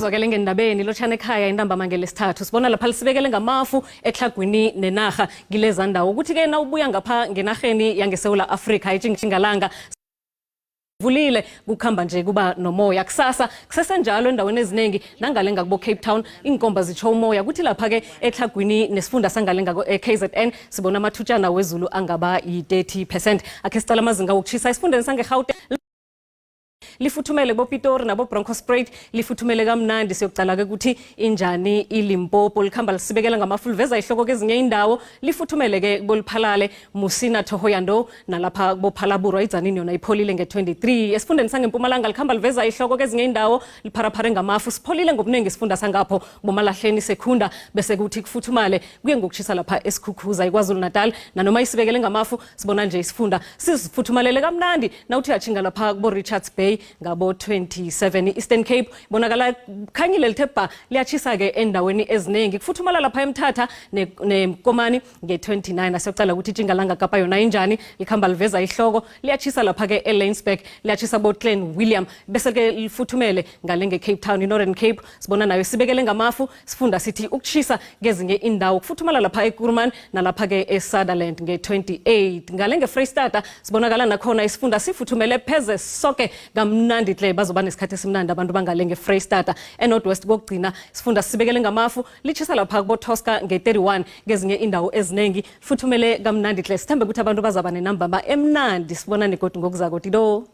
Sizwakele ngendabeni lotshana ekhaya Iindaba ngelesithathu sibona lapha lisibekele ngamafu eTlhagwini neNarha ngileza ndawo ukuthi ke na ubuya ngapha ngenarheni yangeSewula Afrika ijingalanga vulile kukhamba nje kuba nomoya kusasa kusesenjalo endaweni eziningi nangalenga kubo Cape Town inkomba zitsho umoya kuthi lapha ke eTlhagwini nesifunda sangalenga KZN sibona amathutshana wezulu angaba yi30%. Akhe sicala amazinga wokuchisa esifundeni sangeGauteng lifuthumele boPitori nabo Bronkhortspruit lifuthumele kamnandi siyokucala ke ukuthi injani iLimpopo likhamba lisibekela ngamafulu veza ihloko kezinye indawo lifuthumele ke boliphalale Musina Thohoyando nalapha boPhalaburu ayizanini yona ipholile nge23 esifundeni sangeMpumalanga likhamba liveza ihloko kezinye indawo lipharaphare ngamafu sipholile ngobunengi isifunda sangapho bomalahleni sekhunda bese kuthi kufuthumale kuye ngokuchisa lapha esikhukhuza iKwaZulu Natal nanoma isibekele ngamafu sibona nje isifunda sizifuthumalele kamnandi nawuthi yachinga lapha kubo Richards Bay ngabo 27 Eastern Cape bonakala khanyile lithebha liyachisa ke endaweni eziningi kufuthumala lapha eMthatha neMkomani nge29 asiyocala ukuthi ijingalanga Kapa yona injani likhamba liveza ihloko liyachisa lapha ke eLainsburg liyachisa bo Glen William bese ke lifuthumele ngale ngeCape Town iNorthern Cape sibona nayo sibekele ngamafu sifunda sithi ukuchisa kezinye indawo kufuthumala lapha eKuruman nalapha ke eSutherland nge28 ngale ngeFreystata sibonakala nakhona isifunda sifuthumele pheze sonke kamnandi hle bazoba nesikhathi esimnandi abantu bangale ngeFreystata eNorthwest kokugcina sifunda sibekele ngamafu lichisa lapha kubo Tosca nge31 ngezinye indawo eziningi futhumele kamnandi hle sithembe ukuthi abantu bazaba nenamba emnandi sibona negodi ngokuzako tido